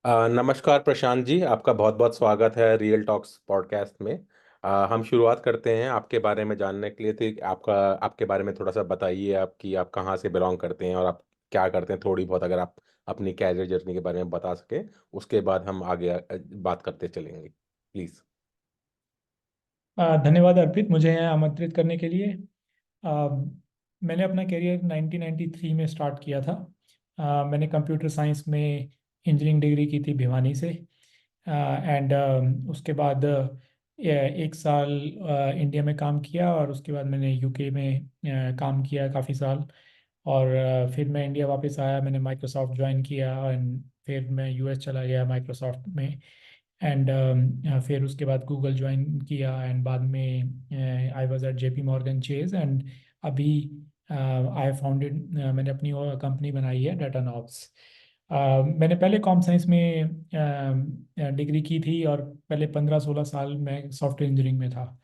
नमस्कार प्रशांत जी, आपका बहुत बहुत स्वागत है रियल टॉक्स पॉडकास्ट में। हम शुरुआत करते हैं आपके बारे में जानने के लिए थी। आपके बारे में थोड़ा सा बताइए, आप कहाँ से बिलोंग करते हैं और आप क्या करते हैं, थोड़ी बहुत अगर आप अपनी कैरियर जर्नी के बारे में बता सकें। उसके बाद हम आगे बात करते चलेंगे, प्लीज़। धन्यवाद अर्पित, मुझे यहाँ आमंत्रित करने के लिए। अ, मैंने अपना करियर 1993 में स्टार्ट किया था। मैंने कंप्यूटर साइंस में इंजीनियरिंग डिग्री की थी भिवानी से। एंड उसके बाद एक साल इंडिया में काम किया, और उसके बाद मैंने यूके में काम किया काफ़ी साल। और फिर मैं इंडिया वापस आया, मैंने माइक्रोसॉफ्ट ज्वाइन किया, एंड फिर मैं यूएस चला गया माइक्रोसॉफ्ट में। एंड फिर उसके बाद गूगल ज्वाइन किया, एंड बाद में I was at JP Morgan chase. And अभी आई फाउंडेड, मैंने अपनी कंपनी बनाई है डाटा नॉब्स। मैंने पहले कॉम साइंस में डिग्री की थी, और पहले 15-16 साल मैं सॉफ्टवेयर इंजीनियरिंग में था।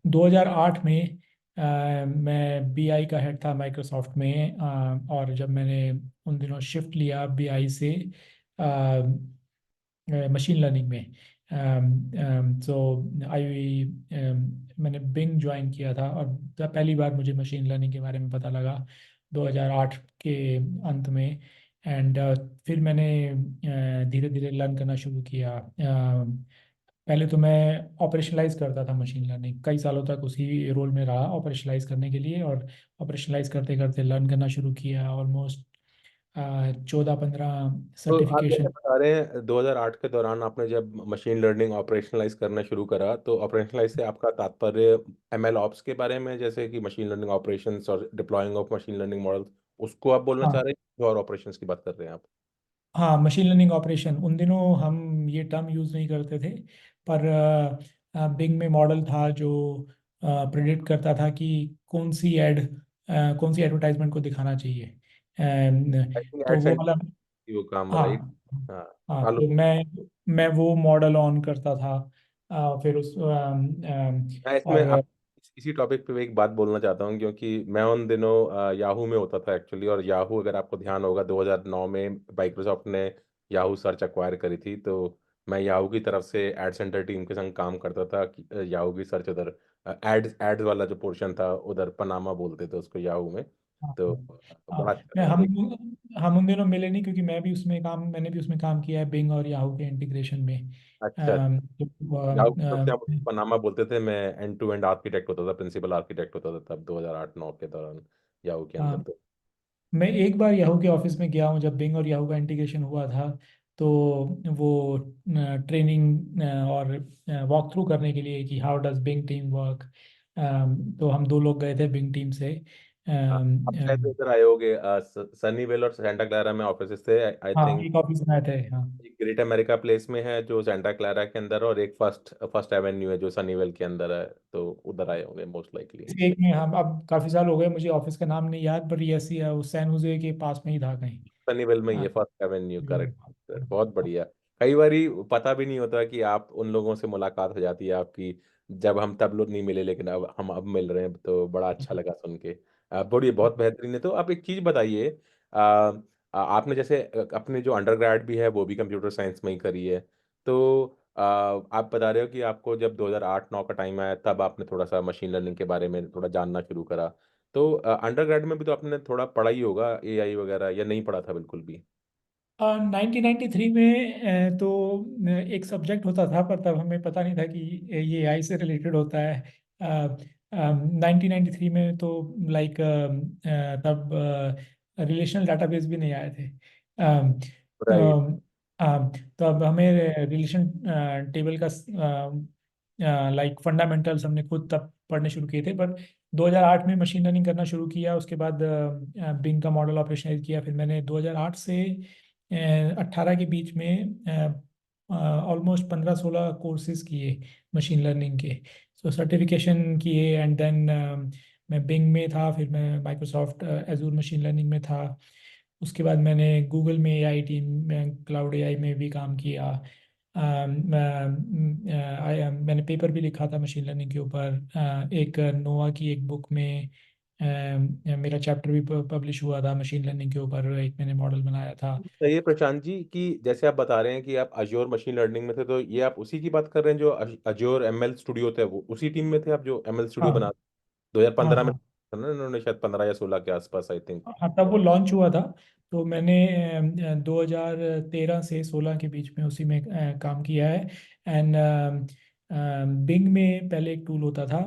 2008 में मैं बीआई का हेड था माइक्रोसॉफ्ट में। और जब मैंने उन दिनों शिफ्ट लिया बीआई से मशीन लर्निंग में, सो आई मैंने बिंग ज्वाइन किया था, और तब पहली बार मुझे मशीन लर्निंग के बारे में पता लगा 2008 के अंत में। एंड फिर मैंने धीरे धीरे लर्न करना शुरू किया। पहले तो मैं ऑपरेशनलाइज करता था मशीन लर्निंग, कई सालों तक उसी रोल में रहा ऑपरेशनलाइज करने के लिए, और ऑपरेशनलाइज करते करते लर्न करना शुरू किया। ऑलमोस्ट 14-15 तो आप जैसे सर्टिफिकेशन। बता रहे हैं 2008 के दौरान आपने जब मशीन लर्निंग ऑपरेशनलाइज करना शुरू करा, तो ऑपरेशनलाइज से आपका तात्पर्य एमएल ऑप्स के बारे में, जैसे कि मशीन लर्निंग ऑपरेशंस और deploying of machine learning model, उसको आप बोलना चाह हाँ, रहे हैं और ऑपरेशंस की बात कर रहे हैं आप? हाँ, मशीन लर्निंग ऑपरेशन, उन दिनों हम ये टर्म यूज़ नहीं करते थे, पर बिंग में मॉडल था जो प्रिडिक्ट करता था कि कौन सी एडवर्टाइजमेंट को दिखाना चाहिए। आई थिंक तो एड वो सेंटर वाला। वो काम, हाँ, राइट? हाँ। हाँ, आलू। तो मैं वो मॉडल ऑन करता था। फिर उस मैं इसमें और इसी टॉपिक पे एक बात बोलना चाहता हूँ, क्योंकि मैं उन दिनों याहू में होता था एक्चुअली। और याहू, अगर आपको ध्यान होगा, 2009 में माइक्रोसॉफ्ट ने याहू सर्च एक्वायर करी थी। तो मैं याहू की तरफ से एड सेंटर टीम के संग काम करता था याहू की सर्च उधर, एड्स वाला जो पोर्शन था उधर, पनामा बोलते थे उसको याहू में। हाँ, तो हाँ, बड़ा अच्छा मैं था। हम उन दिनों मिले नहीं, क्योंकि मैंने भी उसमें काम किया है, बिंग और याहू के इंटीग्रेशन में। अच्छा। तो याहू की तरफ से हम उसको पनामा बोलते थे। मैं एंड टू एंड आर्किटेक्ट होता था, प्रिंसिपल आर्किटेक्ट होता था तब 2008-9 के दौरान याहू के अंदर। हाँ, मैं एक बार याहू के ऑफिस में गया हूँ जब बिंग और याहू का इंटीग्रेशन हुआ था। तो वो ट्रेनिंग और वॉक थ्रू करने के लिए कि how does Bing team work. तो हम दो लोग गए थे बिंग टीम से। हाँ, आप शायद इधर आए होगे, सनीवेल और सेंटा क्लारा में ऑफिस थे आई हाँ, थिंक। एक ऑफिस में आए थे, हाँ। एक ग्रेट अमेरिका प्लेस में है जो सेंटा क्लारा के अंदर, और एक फर्स्ट फर्स्ट एवेन्यू है जो सनीवेल के अंदर है। तो उधर आए होंगे मोस्ट लाइकली। इस एक में हम, अब काफी साल हो गए, मुझे ऑफिस का नाम नहीं याद, पर ये ऐसी है, वो सैन होजे के पास में ही था कहीं। सनीवेल में ही हाँ, है, फर्स्ट एवेन्यू, करेक्ट। बहुत हाँ, बढ़िया। कई बारी पता भी नहीं होता कि आप उन लोगों से मुलाकात हो जाती है आपकी, जब हम तब लोग नहीं मिले, लेकिन अब हम अब मिल रहे हैं, तो बड़ा अच्छा लगा सुन के। बड़ी बहुत बेहतरीन है। तो आप एक चीज़ बताइए, आपने जैसे अपने जो अंडरग्रेड भी है वो भी कंप्यूटर साइंस में ही करी है। तो आप बता रहे हो कि आपको जब 2008-9 का टाइम आया, तब आपने थोड़ा सा मशीन लर्निंग के बारे में थोड़ा जानना शुरू करा। तो अंडरग्रेड में भी तो आपने थोड़ा पढ़ा ही होगा एआई वगैरह, या नहीं पढ़ा था बिल्कुल भी? 1993 में तो एक सब्जेक्ट होता था, पर तब हमें पता नहीं था कि ये आई से रिलेटेड होता है। 1993 में तो लाइक तब रिलेशनल डाटाबेस भी नहीं आए थे। राइट। तो तो अब हमें रिलेशन टेबल का लाइक फंडामेंटल्स हमने खुद तब पढ़ने शुरू किए थे। पर 2008 में मशीन लर्निंग करना शुरू किया, उसके बाद बिंग का मॉडल ऑपरेशनाइज किया। फिर मैंने 2008 से 18 के बीच में ऑलमोस्ट 15-16 कोर्सेज किए मशीन लर्निंग के। सो सर्टिफिकेशन किए, एंड देन मैं बिंग में था, फिर मैं माइक्रोसॉफ्ट एजूर मशीन लर्निंग में था। उसके बाद मैंने गूगल में एआई टीम में, क्लाउड एआई में भी काम किया। मैंने पेपर भी लिखा था मशीन लर्निंग के ऊपर, एक नोवा की एक बुक में मेरा चैप्टर भी पब्लिश हुआ था मशीन लर्निंग के ऊपर, एक मैंने मॉडल बनाया था। तो ये प्रशांत जी कि जैसे आप बता रहे हैं कि आप अज्योर मशीन लर्निंग में थे, तो ये आप उसी की बात कर रहे हैं जो अज्योर एमएल स्टूडियो थे, वो उसी टीम में थे आप जो एमएल स्टूडियो बना हाँ 2015 हाँ में हाँ था ना इन्होंने, शायद 15 या 16 के आसपास आई थिंक। हाँ, तब वो लॉन्च हुआ था। तो मैंने 2013 से 16 के बीच में उसी में काम किया है। एंड बिंग में पहले एक टूल होता था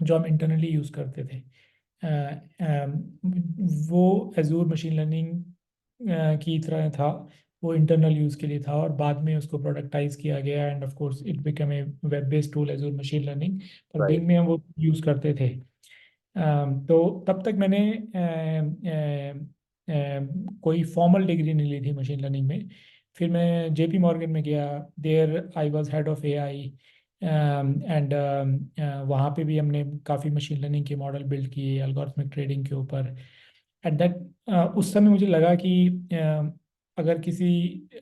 जो हम इंटरनली यूज़ करते थे। अ, वो एजूर मशीन लर्निंग की तरह था। वो इंटरनल यूज़ के लिए था और बाद में उसको प्रोडक्टाइज किया गया, end of course it become a web based tool Azure machine learning. पर राइट। बिंग में हम वो यूज़ करते थे। तो तब तक मैंने कोई फॉर्मल डिग्री नहीं ली थी मशीन लर्निंग में। फिर मैं जेपी मॉर्गन में गया। There I was head of AI, and वहाँ पे भी हमने काफ़ी मशीन लर्निंग के मॉडल बिल्ड किए एल्गोरिथमिक ट्रेडिंग के ऊपर। एट दैट उस समय मुझे लगा कि अगर किसी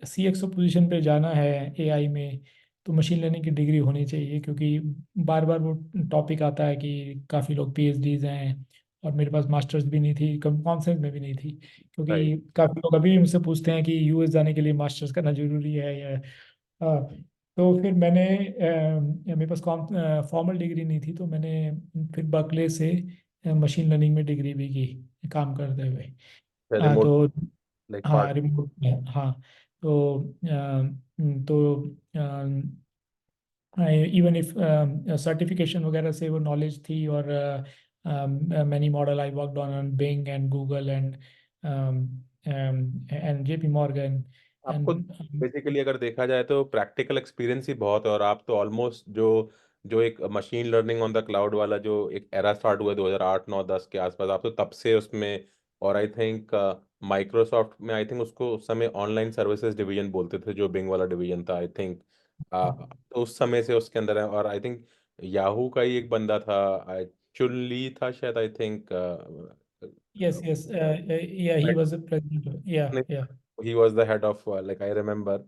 CXO पोजीशन पे जाना है एआई में, तो मशीन लर्निंग की डिग्री होनी चाहिए, क्योंकि बार बार वो टॉपिक आता है कि काफ़ी लोग PhDs हैं। और मेरे पास मास्टर्स भी नहीं थी, कम कॉन्सेप्ट में भी नहीं थी, राइट। क्योंकि काफ़ी लोग अभी भी मुझसे पूछते हैं कि यूएस जाने के लिए मास्टर्स करना जरूरी है या। हाँ। तो फिर मैंने मेरे पास फॉर्मल डिग्री नहीं थी, तो मैंने फिर बर्कले से मशीन लर्निंग में डिग्री भी की काम करते हुए। हाँ रिमोट तो लाइक हाँ पार्ट। रिमोट में हाँ। तो इवन इफ सर्टिफिकेशन वगैरह से वो नॉलेज थी। और many model I worked on Bing and Google and JP Morgan आपको एंड। बेसिकली अगर देखा जाए तो प्रैक्टिकल एक्सपीरियंस ही बहुत है, और आप तो ऑलमोस्ट जो जो एक machine learning on the cloud वाला जो एक एरा स्टार्ट हुआ 2008 9 10 के आसपास, आप तो तब से उसमें। और आई थिंक माइक्रोसॉफ्ट में आई थिंक उसको उस समय ऑनलाइन सर्विसेज डिवीजन बोलते थे, जो बिंग वाला डिवीजन था आई थिंक। तो उस समय से उसके अंदर है, और आई थिंक याहू का ही एक बंदा था, चुन ली था शायद I think. Yes, yes. Yeah, he was a president. Yeah, yeah. He was the head of like I remember.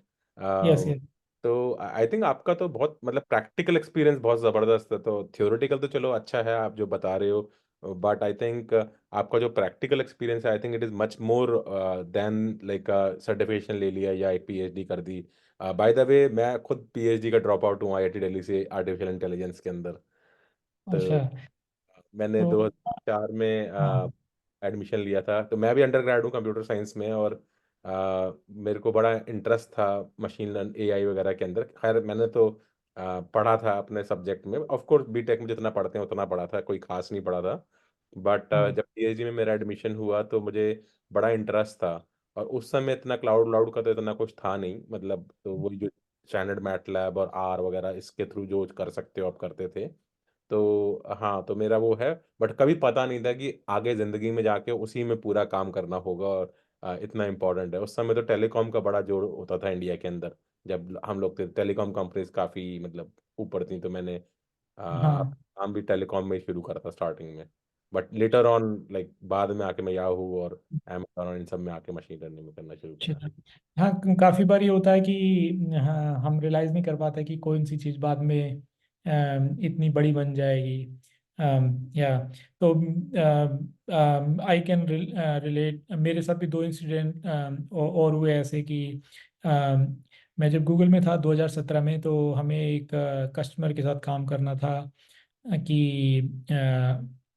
Yes, yes. तो आई थिंक आपका तो बहुत मतलब प्रैक्टिकल एक्सपीरियंस बहुत ज़बरदस्त है, तो थ्योरेटिकल तो चलो अच्छा है आप जो बता रहे हो, बट आई थिंक आपका जो प्रैक्टिकल एक्सपीरियंस है I think it is much more than like certification ले लिया या एक PhD कर दी। बाय द वे मैं खुद PhD का ड्रॉप आउट हूँ IIT दिल्ली से आर्टिफिशियल इंटेलिजेंस के अंदर। तो अच्छा। मैंने तो 2004 में हाँ। एडमिशन लिया था, तो मैं भी अंडर ग्रेड हूँ कंप्यूटर साइंस में, और मेरे को बड़ा इंटरेस्ट था मशीन लर्न AI वगैरह के अंदर। खैर मैंने तो पढ़ा था अपने सब्जेक्ट में, ऑफ कोर्स बीटेक में जितना पढ़ते हैं उतना पढ़ा था, कोई खास नहीं पढ़ा था। बट हम्म, जब PhD में मेरा एडमिशन हुआ तो मुझे बड़ा इंटरेस्ट था। और उस समय इतना क्लाउड व्लाउड का तो इतना कुछ था नहीं, मतलब तो वही जो स्टैंडर्ड मैटलैब और R वगैरह इसके थ्रू जो कर सकते हो आप करते थे। तो हाँ, तो मेरा वो है, बट कभी पता नहीं था कि आगे ज़िंदगी में जाके उसी में पूरा काम करना होगा, और इतना इम्पोर्टेंट है। उस समय तो टेलीकॉम का बड़ा जोर होता था इंडिया के अंदर, जब हम लोग थे टेलीकॉम कंपनीज काफ़ी मतलब ऊपर थी, तो मैंने हाँ। काम भी टेलीकॉम में ही शुरू करा था स्टार्टिंग में। बट लेटर ऑन लाइक बाद में आके मैं याहू और Amazon और इन सब में आके मशीन लर्निंग में करना शुरू करा। अच्छा। हाँ, काफी बार ये होता है कि हाँ, हम रियलाइज नहीं कर पाते कि कौन सी चीज बाद में इतनी बड़ी बन जाएगी। या तो आई कैन रिलेट, मेरे साथ भी दो इंसिडेंट और हुए ऐसे कि मैं जब गूगल में था 2017 में, तो हमें एक कस्टमर के साथ काम करना था कि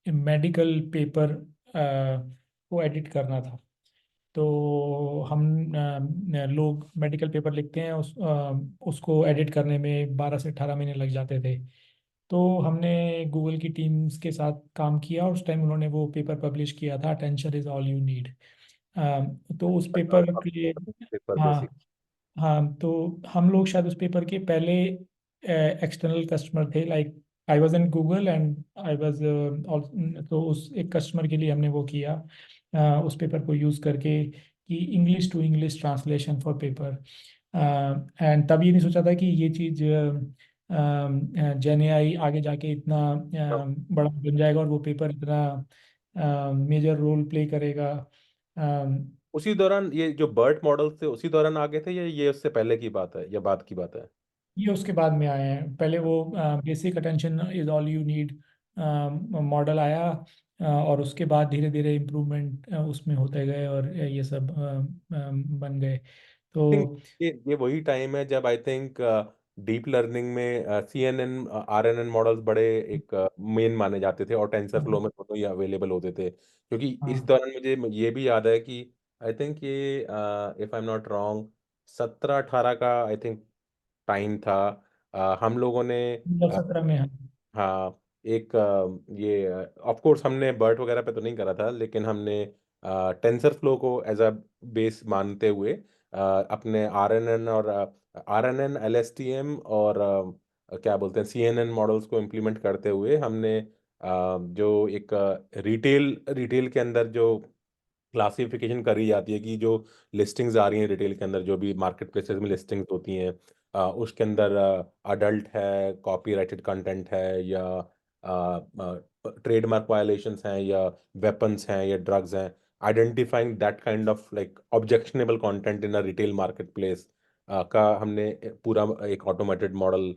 मेडिकल पेपर को एडिट करना था। तो हम लोग मेडिकल पेपर लिखते हैं, उसको एडिट करने में 12 से 18 महीने लग जाते थे। तो हमने गूगल की टीम्स के साथ काम किया, और उस टाइम उन्होंने वो पेपर पब्लिश किया था, attention is all you need. तो उस पेपर के पेपर बेसिक। हाँ हाँ, तो हम लोग शायद उस पेपर के पहले एक्सटर्नल कस्टमर थे। Like I was in Google and I was, तो उस एक कस्टमर के लिए हमने वो किया, उस पेपर को यूज़ करके कि English to English translation for paper. And तब ये नहीं सोचा था कि ये चीज़ जेन एआई आगे जाके इतना बड़ा बन जाएगा, और वो पेपर इतना मेजर रोल प्ले करेगा। उसी दौरान ये जो बर्ट मॉडल थे उसी दौरान आगे थे, या ये उससे पहले की बात है या बाद की बात है? ये उसके बाद में आए हैं। पहले वो basic attention is all you need model आया, और उसके बाद धीरे धीरे इम्प्रूवमेंट उसमें होते गए और ये सब बन गए। थिंक तो ये वही टाइम है जब आई थिंक डीप लर्निंग में CNN RNN मॉडल्स बड़े एक मेन माने जाते थे, और टेंसर फ्लो हाँ में दोनों ही अवेलेबल होते थे, क्योंकि इस हाँ, दौरान मुझे ये भी याद है कि आई थिंक ये if I am not wrong 17-18 का आई थिंक टाइम था। हम लोगों ने 2017 में। हाँ हाँ एक ये ऑफ कोर्स हमने बर्ट वगैरह पे तो नहीं करा था, लेकिन हमने टेंसर फ्लो को एज अ बेस मानते हुए अपने RNN और RNN LSTM और क्या बोलते हैं CNN मॉडल्स को इम्प्लीमेंट करते हुए हमने जो एक रिटेल रिटेल के अंदर जो क्लासिफिकेशन करी जाती है कि जो लिस्टिंग्स आ रही हैं रिटेल के अंदर, जो भी मार्केट प्लेसेस में लिस्टिंग्स होती हैं, उसके अंदर अडल्ट है, कॉपीराइटेड कंटेंट है, या ट्रेडमार्क वायलेशंस हैं, या वेपन्स हैं, या ड्रग्स हैं, identifying that kind of like objectionable content in a retail market place का हमने पूरा एक ऑटोमेटेड मॉडल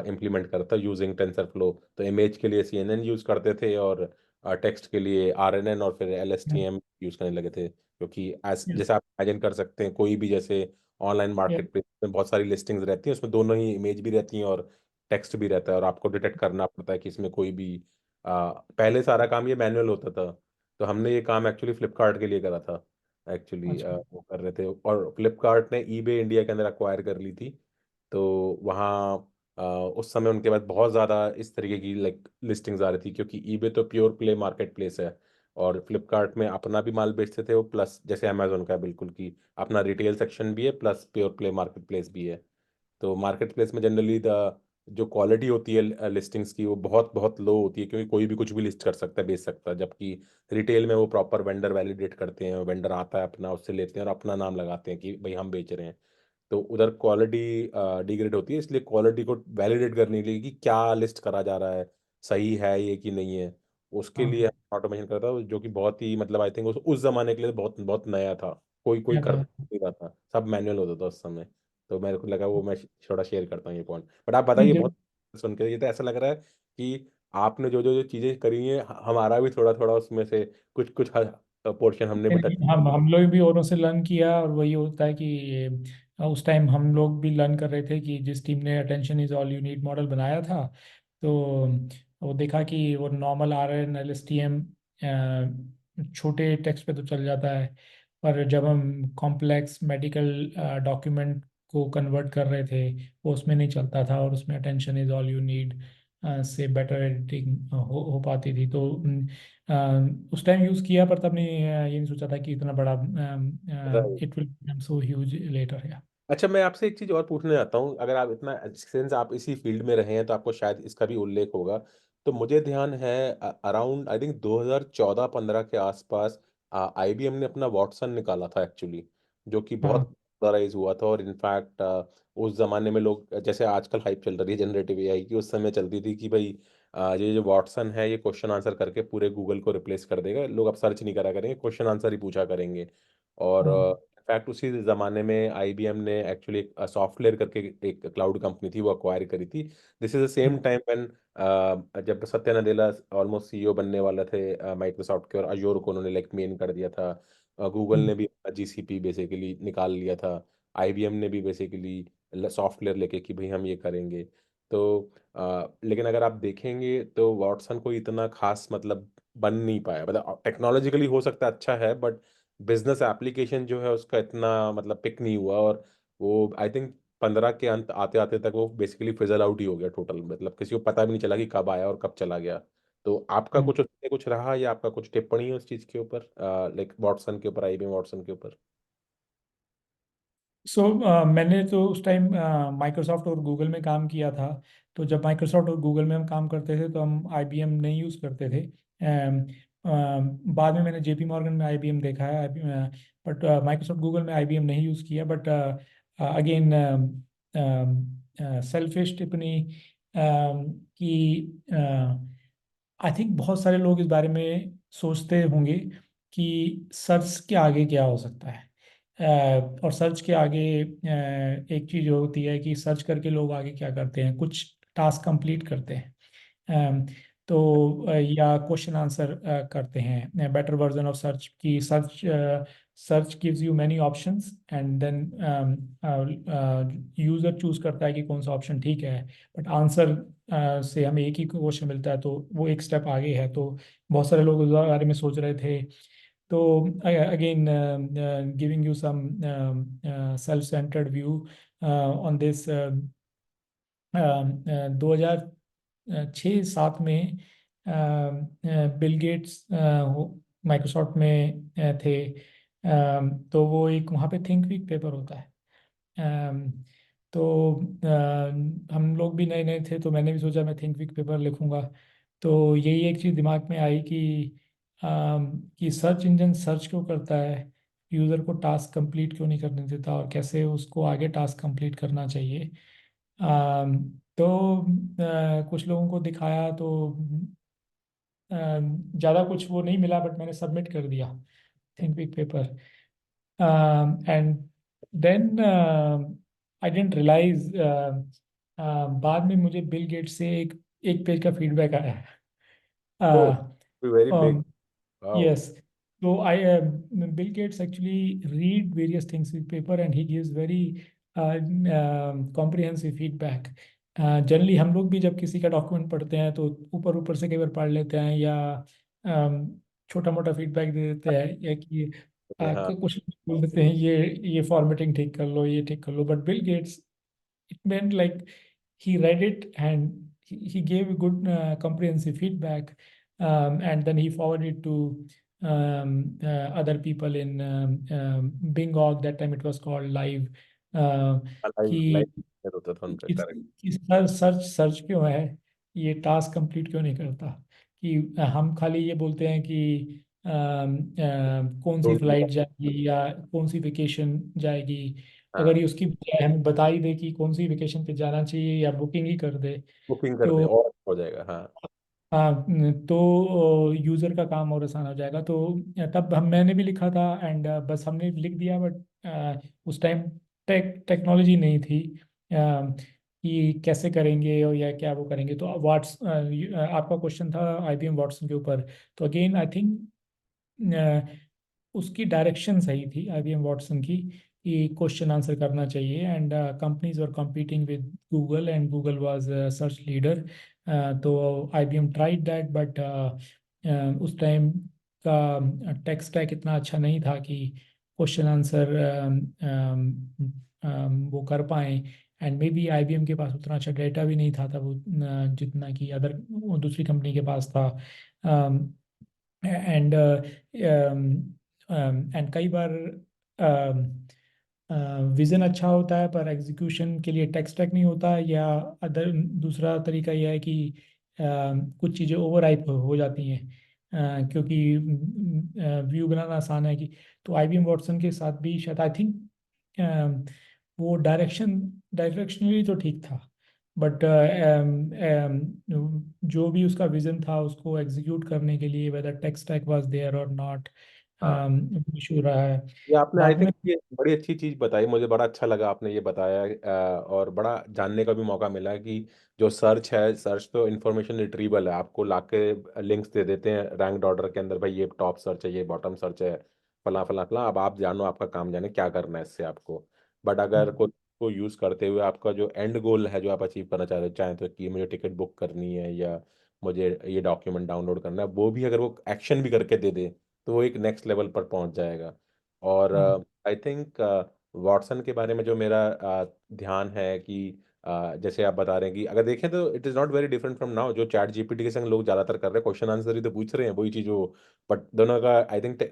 इम्प्लीमेंट करता यूजिंग टेंसर फ्लो। तो इमेज के लिए CNN यूज करते थे, और टेक्स्ट के लिए RNN, और फिर LSTM यूज करने लगे थे, क्योंकि एज जैसे आप इमेजिन कर सकते हैं कोई भी जैसे ऑनलाइन मार्केट प्लेस में बहुत सारी लिस्टिंग्स रहती हैं, उसमें दोनों ही इमेज भी रहती हैं और टेक्स्ट भी रहता है, और आपको डिटेक्ट करना पड़ता है कि इसमें कोई भी पहले सारा काम ये मैनुअल होता था। तो हमने ये काम एक्चुअली फ्लिपकार्ट के लिए करा था। एक्चुअली अच्छा। वो कर रहे थे, और फ्लिपकार्ट ने ईबे इंडिया के अंदर अक्वायर कर ली थी। तो वहाँ उस समय उनके पास बहुत ज़्यादा इस तरीके की लाइक लिस्टिंग्स आ रही थी, क्योंकि ईबे तो प्योर प्ले मार्केट प्लेस है, और फ्लिपकार्ट में अपना भी माल बेचते थे वो, प्लस जैसे अमेजोन का है बिल्कुल की अपना रिटेल सेक्शन भी है, plus pure play market place भी है। तो मार्केट प्लेस में जनरली द जो क्वालिटी होती है लिस्टिंग्स की वो बहुत बहुत लो होती है, क्योंकि कोई भी कुछ भी लिस्ट कर सकता है, बेच सकता है, जबकि रिटेल में वो प्रॉपर वेंडर वैलिडेट करते हैं, वेंडर आता है अपना, उससे लेते हैं और अपना नाम लगाते हैं कि भाई हम बेच रहे हैं। तो उधर क्वालिटी डिग्रेड होती है, इसलिए क्वालिटी को वैलिडेट करने के लिए कि क्या लिस्ट करा जा रहा है, सही है ये कि नहीं है, उसके लिए हाँ, ऑटोमेशन करता था, जो कि बहुत ही मतलब आई थिंक उस जमाने के लिए बहुत बहुत नया था। कोई कोई क्या कर था? नहीं रहा था, सब मैनुअल होता था उस समय। तो मेरे को लगा वो मैं थोड़ा शेयर करता हूँ ये पॉइंट, बट आप नहीं बताइए, जब बहुत सुन के ये तो ऐसा लग रहा है कि आपने जो जो जो चीज़ें करी हैं हमारा भी थोड़ा थोड़ा उसमें से कुछ कुछ पोर्शन हमने भी टच। हम लोग भी औरों से लर्न किया, और वही होता है कि उस टाइम हम लोग भी लर्न कर रहे थे कि जिस टीम ने attention is all you need model बनाया था, तो वो देखा कि वो नॉर्मल RNN LSTM छोटे टेक्स्ट पे तो चल जाता है, पर जब हम कॉम्प्लेक्स मेडिकल डॉक्यूमेंट को कन्वर्ट कर रहे थे वो उसमें नहीं चलता था, और उसमें attention is all you need से बेटर एडिटिंग हो पाती थी। तो उस टाइम यूज़ किया, पर तब नहीं ये नहीं सोचा था कि इतना बड़ा it will become so huge later. या अच्छा, मैं आपसे एक चीज और पूछने जाता हूँ, अगर आप इतना सिंस आप इसी फील्ड में रहे हैं तो आपको शायद इसका भी उल्लेख होगा। तो मुझे ध्यान है अराउंड आई थिंक 2014-15 के आसपास IBM ने अपना वॉटसन निकाला था एक्चुअली, जो कि बहुत हाँ पॉपुलराइज हुआ था, और इनफैक्ट उस जमाने में लोग जैसे आजकल हाइप चल रही है जनरेटिव AI की, उस समय चलती थी कि भाई ये जो वॉटसन है ये क्वेश्चन आंसर करके पूरे गूगल को रिप्लेस कर देगा, लोग अब सर्च नहीं करा करेंगे, क्वेश्चन आंसर ही पूछा करेंगे। और हाँ इनफैक्ट उसी ज़माने में IBM ने एक्चुअली एक सॉफ्टवेयर करके एक क्लाउड कंपनी थी वो अक्वायर करी थी। This is the same time when जब सत्या नडेला ऑलमोस्ट CEO बनने वाला थे माइक्रोसॉफ्ट के, और अजोर को उन्होंने लाइक मेन कर दिया था। गूगल ने भी GCP बेसिकली निकाल लिया था। IBM ने भी बेसिकली सॉफ्टवेयर लेके कि भाई हम ये करेंगे। तो लेकिन अगर आप देखेंगे तो वॉटसन को इतना खास मतलब बन नहीं पाया, मतलब टेक्नोलॉजिकली हो सकता है अच्छा है, बट बिजनेस एप्लीकेशन जो है उसका इतना मतलब पिक नहीं हुआ, और वो आई थिंक 15 के अंत आते आते तक वो बेसिकली फिजल आउट ही हो गया टोटल, मतलब किसी को पता भी नहीं चला कि कब आया और कब चला गया। तो आपका हाँ। कुछ उसमें कुछ रहा, या आपका कुछ टिप्पणी है उस चीज़ के ऊपर, लाइक वॉटसन के ऊपर, IBM वॉटसन के ऊपर? सो मैंने तो उस टाइम माइक्रोसॉफ्ट और गूगल में काम किया था। तो जब माइक्रोसॉफ्ट और गूगल में हम काम करते थे तो हम IBM नहीं यूज़ करते थे। बाद में मैंने JP मॉर्गन में IBM देखा है, बट माइक्रोसॉफ्ट गूगल में IBM नहीं यूज़ किया। बट अगेन सेल्फिश टिप्पणी कि आई थिंक बहुत सारे लोग इस बारे में सोचते होंगे कि सर्च के आगे क्या हो सकता है। और सर्च के आगे एक चीज़ होती है कि सर्च करके लोग आगे क्या करते हैं, कुछ टास्क कंप्लीट करते हैं। तो या क्वेश्चन आंसर करते हैं, बेटर वर्जन ऑफ सर्च की। Search gives you many options and then user choose करता है कि कौन सा ऑप्शन ठीक है। बट आंसर से हमें एक ही क्वेश्चन मिलता है, तो वो एक स्टेप आगे है। तो बहुत सारे लोग उस बारे में सोच रहे थे। तो again giving you some self centred view on this, 2006 सात में बिल गेट्स माइक्रोसॉफ्ट में थे। तो वो एक वहाँ पे थिंक वीक पेपर होता है। अम, तो हम लोग भी नए नए थे, तो मैंने भी सोचा मैं थिंक वीक पेपर लिखूंगा। तो यही एक चीज़ दिमाग में आई कि सर्च इंजन सर्च क्यों करता है, यूज़र को टास्क कंप्लीट क्यों नहीं करने देता, और कैसे उसको आगे टास्क कंप्लीट करना चाहिए। तो कुछ लोगों को दिखाया, तो ज़्यादा कुछ वो नहीं मिला, बट मैंने सबमिट कर दिया think big paper. And then I didn't realise, बाद में मुझे बिल गेट से एक एक पेज का फीडबैक आया। Oh, very big. uh, wow. Yes. So Bill Gates actually read various things in paper and he gives very comprehensive feedback. Generally हम लोग भी जब किसी का डॉक्यूमेंट पढ़ते हैं तो ऊपर ऊपर से कई बार पढ़ लेते हैं, या छोटा मोटा फीडबैक दे देते हैं, या कि हाँ। कुछ बोल देते हैं ये फॉर्मेटिंग ठीक कर लो, ये ठीक कर लो। But Bill Gates, it meant like he read it and he gave a good comprehensive feedback, and then he forwarded to other people in Bing.org. That time it was called Live. Live कि live होता था उनका, कि, correct. कि sir search search क्यों है, ये task complete क्यों नहीं करता। कि हम खाली ये बोलते हैं कि कौन सी ढूंढ लिया। फ्लाइट जाएगी या कौन सी वेकेशन जाएगी। अगर हाँ, ये उसकी बजाय हमें बता ही दे कि कौन सी वेकेशन पे जाना चाहिए या बुकिंग ही कर दे, बुकिंग कर दे तो और हो जाएगा, हाँ। हाँ, तो यूज़र का काम और आसान हो जाएगा। तो तब हम मैंने भी लिखा था, एंड बस हमने लिख दिया। बट उस टाइम टेक्नोलॉजी नहीं थी कि कैसे करेंगे और या क्या वो करेंगे। तो आपका क्वेश्चन था IBM वाटसन के ऊपर। तो अगेन आई थिंक उसकी डायरेक्शन सही थी IBM वाटसन की, कि क्वेश्चन आंसर करना चाहिए। And companies were competing with Google and Google was search leader. तो IBM ट्राइड दैट, बट उस टाइम का टेक स्टैक इतना अच्छा नहीं था कि क्वेश्चन आंसर वो कर पाए। एंड मे बी IBM के पास उतना अच्छा डेटा भी नहीं था तब, जितना कि अदर दूसरी कंपनी के पास था। एंड एंड कई बार विजन अच्छा होता है पर एग्जीक्यूशन के लिए टेक स्टैक नहीं होता, या अदर दूसरा तरीका यह है कि कुछ चीज़ें ओवर हाइप हो जाती हैं। क्योंकि व्यू बनाना आसान है कि। तो IBM वाटसन के साथ भी शायद आई थिंक वो डायरेक्शनली तो ठीक था, बट जो भी उसका विजन था उसको एग्जीक्यूट करने के लिए whether tech stack was there और नॉट, हाँ, इशू रहा है ये आपने आई बाद में। थिंक ये बड़ी अच्छी चीज बताई, मुझे बड़ा अच्छा लगा आपने ये बताया। और बड़ा जानने का भी मौका मिला कि जो सर्च है, सर्च तो इंफॉर्मेशन रिट्रीवल है, आपको लाके लिंक्स दे देते हैं रैंक्ड ऑर्डर के अंदर, भाई ये टॉप सर्च है, ये बॉटम सर्च है, फला फला फला, अब आप जानो, आपका काम जाने क्या करना है इससे आपको। बट अगर हम्म, को यूज करते हुए आपका जो एंड गोल है, जो आप अचीव करना चाह रहे हो, चाहे तो कि मुझे टिकट बुक करनी है या मुझे ये डॉक्यूमेंट डाउनलोड करना है, वो भी अगर वो एक्शन भी करके दे दे, तो वो एक नेक्स्ट लेवल पर पहुंच जाएगा। और हाँ आई थिंक वॉटसन के बारे में जो मेरा ध्यान है कि जैसे आप बता रहे हैं कि अगर देखें तो it is not very different from now, जो चैट जीपीटी के संग लोग ज़्यादातर कर रहे हैं, क्वेश्चन आंसर ही तो पूछ रहे हैं, वही चीज़ वो। बट दोनों का आई थिंक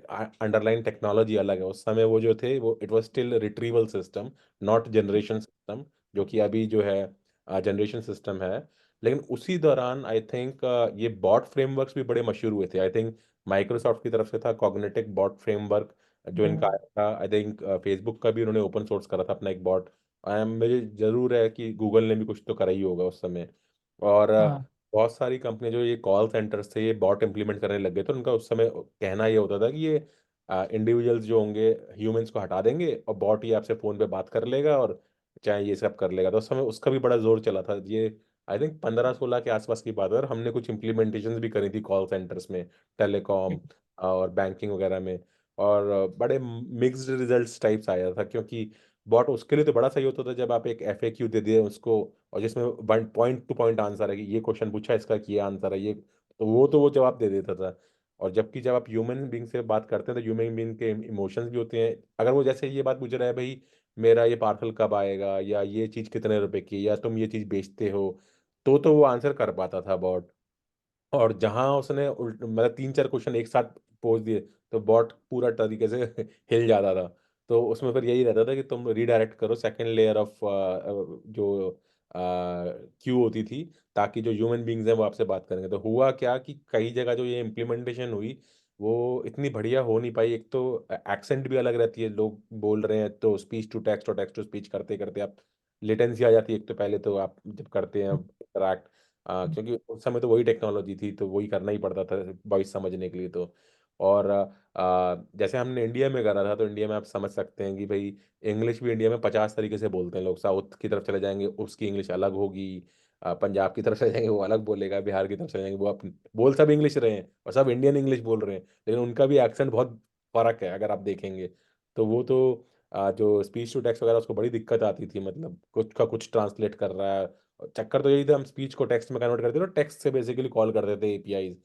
अंडरलाइन टेक्नोलॉजी अलग है। उस समय वो जो थे, वो it was still retrieval system, not generation system, जो कि अभी जो है जनरेशन सिस्टम है। लेकिन उसी दौरान आई थिंक ये बॉट फ्रेमवर्क्स भी बड़े मशहूर हुए थे। आई थिंक माइक्रोसॉफ्ट की तरफ से था कॉग्निटिव बॉट फ्रेमवर्क, जो इनका हाँ आया था। आई थिंक फेसबुक का भी उन्होंने ओपन सोर्स करा था अपना एक बॉट। मुझे जरूर है कि गूगल ने भी कुछ तो करा ही होगा उस समय। और हाँ बहुत सारी कंपनी जो ये कॉल सेंटर्स थे, ये बॉट इम्प्लीमेंट करने लग गए, तो उनका उस समय कहना ये होता था कि ये इंडिविजुअल्स जो होंगे, ह्यूमंस को हटा देंगे और बॉट ही आपसे फ़ोन पे बात कर लेगा और चाहे ये सब कर लेगा। तो उस समय उसका भी बड़ा जोर चला था। ये आई थिंक 15-16 के आसपास की बात है, और हमने कुछ इम्प्लीमेंटेशंस भी करी थी कॉल सेंटर्स में, टेलीकॉम और बैंकिंग वगैरह में। और बड़े मिक्स्ड रिजल्ट्स टाइप्स आया था, क्योंकि बॉट उसके लिए तो बड़ा सही होता था जब आप एक एफएक्यू दे दिए उसको, और जिसमें one point two point answer है कि ये क्वेश्चन पूछा, इसका ये आंसर है, ये तो वो जवाब दे देता था। और जबकि जब आप ह्यूमन बीइंग से बात करते हैं तो ह्यूमन बीइंग के इमोशंस भी होते हैं। अगर वो जैसे ये बात पूछ रहा है, भाई मेरा ये पार्सल कब आएगा, या ये चीज़ कितने रुपए की है, या तुम ये चीज़ बेचते हो, तो वो आंसर कर पाता था बॉट। और जहाँ उसने मतलब 3-4 क्वेश्चन एक साथ पोच दिए, तो बॉट पूरा तरीके से हिल जाता था। तो उसमें फिर यही रहता था कि तुम रीडायरेक्ट करो सेकंड लेयर ऑफ जो क्यू होती थी, ताकि जो ह्यूमन बीइंग्स हैं वो आपसे बात करेंगे। तो हुआ क्या कि कई जगह जो ये इम्प्लीमेंटेशन हुई, वो इतनी बढ़िया हो नहीं पाई। एक तो एक्सेंट भी अलग रहती है, लोग बोल रहे हैं तो स्पीच टू टेक्स्ट और टेक्स्ट टू स्पीच करते-करते आप लेटेंसी आ जाती है। एक तो पहले तो आप जब करते हैं इंटरैक्ट, क्योंकि उस समय तो वही टेक्नोलॉजी थी, तो वही करना ही पड़ता था वॉइस समझने के लिए तो। और जैसे हमने इंडिया में करा था, तो इंडिया में आप समझ सकते हैं कि भई इंग्लिश भी इंडिया में 50 तरीके से बोलते हैं लोग। साउथ की तरफ चले जाएँगे, उसकी इंग्लिश अलग होगी। पंजाब की तरफ चले जाएँगे, वो अलग बोलेगा। बिहार की तरफ चले जाएँगे, वो बोल सब इंग्लिश रहे हैं और सब इंडियन इंग्लिश बोल रहे हैं, लेकिन उनका भी एक्सेंट बहुत फ़र्क है अगर आप देखेंगे। तो वो तो जो स्पीच टू टेक्स्ट वगैरह, उसको बड़ी दिक्कत आती थी, मतलब कुछ का कुछ ट्रांसलेट कर रहा है। चक्कर तो यही था, हम स्पीच को टेक्स्ट में कन्वर्ट करते थे, तो टेक्स्ट से बेसिकली कॉल करते थे एपीआईज़।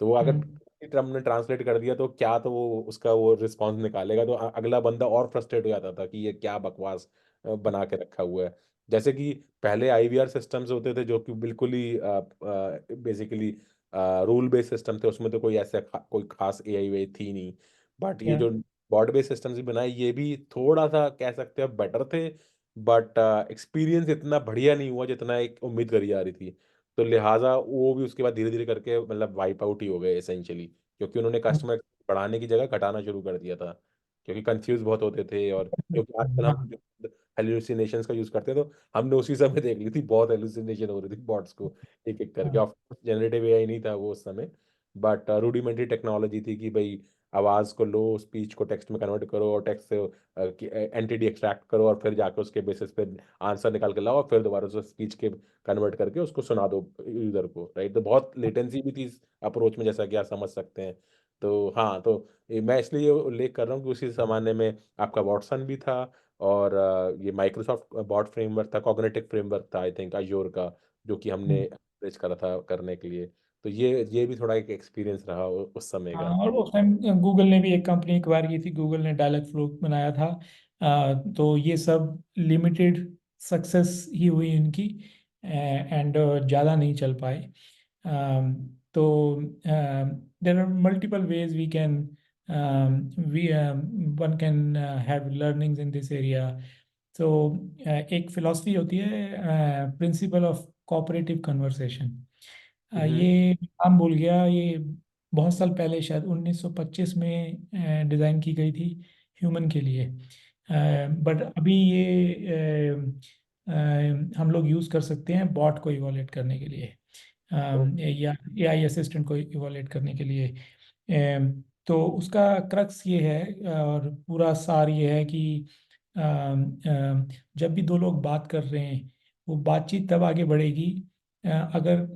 तो वो अगर हम्म, ट्रम्प ने ट्रांसलेट कर दिया, तो क्या, तो वो उसका वो रिस्पॉन्स निकालेगा, तो अगला बंदा और फ्रस्ट्रेट हो जाता था कि ये क्या बकवास बना के रखा हुआ है। जैसे कि पहले आईवीआर सिस्टम्स होते थे जो कि बिल्कुल ही बेसिकली रूल बेस्ड सिस्टम थे, उसमें तो कोई ऐसा कोई खास एआई वाई थी नहीं। बट ये या जो बॉट बेस्ड सिस्टम्स भी बनाए, ये भी थोड़ा-सा कह सकते हैं बेटर थे, बट एक्सपीरियंस इतना बढ़िया नहीं हुआ जितना एक उम्मीद करी जा रही थी। तो लिहाज़ा वो भी उसके बाद धीरे-धीरे करके मतलब वाइप आउट ही हो गए एसेंशियली, क्योंकि उन्होंने कस्टमर बढ़ाने की जगह घटाना शुरू कर दिया था। क्योंकि कन्फ्यूज़ बहुत होते थे, और क्योंकि आजकल हम हाँ हैल्यूसिनेशंस का यूज़ करते हैं, तो हमने उसी समय देख ली थी, बहुत हैल्यूसिनेशन हो रही थी बॉट्स को एक-एक करके। हाँ ऑफ कोर्स जनरेटिव एआई नहीं था वो उस समय, बट रूडिमेंटरी टेक्नोलॉजी थी कि भई आवाज़ को लो, स्पीच को टेक्स्ट में कन्वर्ट करो, और टेक्स्ट से एंटिटी एक्सट्रैक्ट करो, और फिर जाके उसके बेसिस पे आंसर निकाल के लाओ, और फिर दोबारा उसे स्पीच के कन्वर्ट करके उसको सुना दो यूज़र को, राइट? तो बहुत लेटेंसी भी थी इस अप्रोच में, जैसा कि आप समझ सकते हैं। तो हाँ, तो मैं इसलिए उल्लेख कर रहा हूँ कि उसी ज़माने में आपका वॉटसन भी था, और ये माइक्रोसॉफ्ट बॉट फ्रेमवर्क था, कॉग्निटिव फ्रेमवर्क था आई थिंक अज़ूर का, जो कि हमने हम्म। लेवरेज करा था करने के लिए। तो ये भी थोड़ा एक एक्सपीरियंस रहा उस समय हाँ, का। और उस टाइम गूगल ने भी एक कंपनी एक्वायर की थी, गूगल ने डायलॉग फ्लो बनाया था। तो ये सब लिमिटेड सक्सेस ही हुई इनकी, एंड ज़्यादा नहीं चल पाए। तो there are multiple ways we can we one can have learnings in this area. तो एक फिलॉसफी होती है, प्रिंसिपल ऑफ कोऑपरेटिव कन्वर्सेशन। हुँ, हुँ। ये नाम भूल गया, ये बहुत साल पहले शायद 1925 में डिज़ाइन की गई थी ह्यूमन के लिए। बट अभी ये हम लोग यूज़ कर सकते हैं बॉट को इवोलेट करने के लिए, ओह! या एआई असिस्टेंट को इवोलेट करने के लिए। तो उसका क्रक्स ये है, और पूरा सार ये है कि जब भी दो लोग बात कर रहे हैं, वो बातचीत तब आगे बढ़ेगी अगर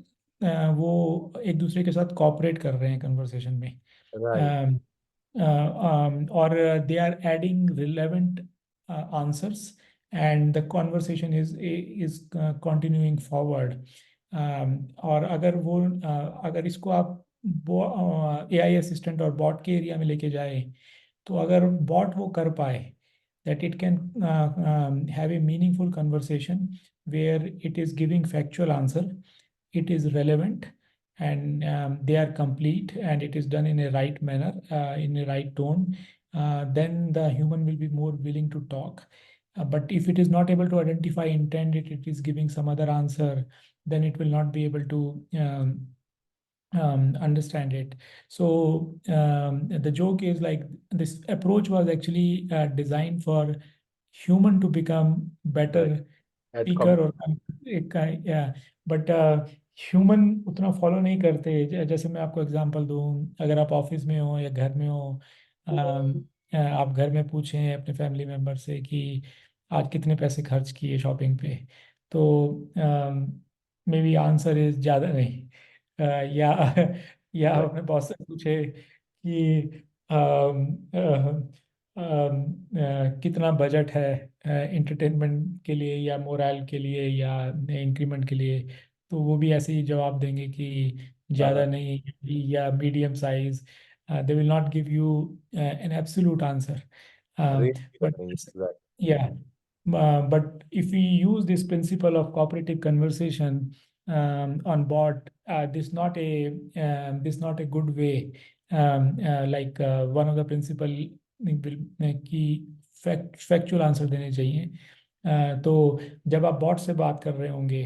वो एक दूसरे के साथ कोऑपरेट कर रहे हैं कन्वर्सेशन में, right, um, or they are adding relevant answers, and the conversation is continuing forward. और अगर वो अगर इसको आप एआई असिस्टेंट और बॉट के एरिया में लेके जाए, तो अगर बॉट वो कर पाए that it can have a meaningful conversation where it is giving factual answer, it is relevant, and they are complete, and it is done in a right manner, in a right tone, then the human will be more willing to talk. But if it is not able to identify intent, it is giving some other answer, then it will not be able to understand it. So the joke is like this approach was actually designed for human to become right. better at speaker, calm और एक या but human उतना follow नहीं करते। जैसे मैं आपको example दूं, अगर आप ऑफिस में हो या घर में हो, आप घर में पूछें अपने फैमिली मेम्बर से कि आज कितने पैसे खर्च किए शॉपिंग पे, तो मे बी आंसर इज ज़्यादा नहीं। या या आप राइट। अपने बॉस से पूछे कि अम, कितना बजट है इंटरटेनमेंट के लिए या मोरल के लिए या इंक्रीमेंट के लिए, तो वो भी ऐसे ही जवाब देंगे कि हाँ, ज़्यादा हाँ। नहीं या medium size. They will not give you an absolute answer. Range भी बट बताएंगे, exact. yeah, but if we use this principle of cooperative conversation on board, this not a good way. Like one of the principle कि factual answer देने चाहिए। तो जब आप bot से बात कर रहे होंगे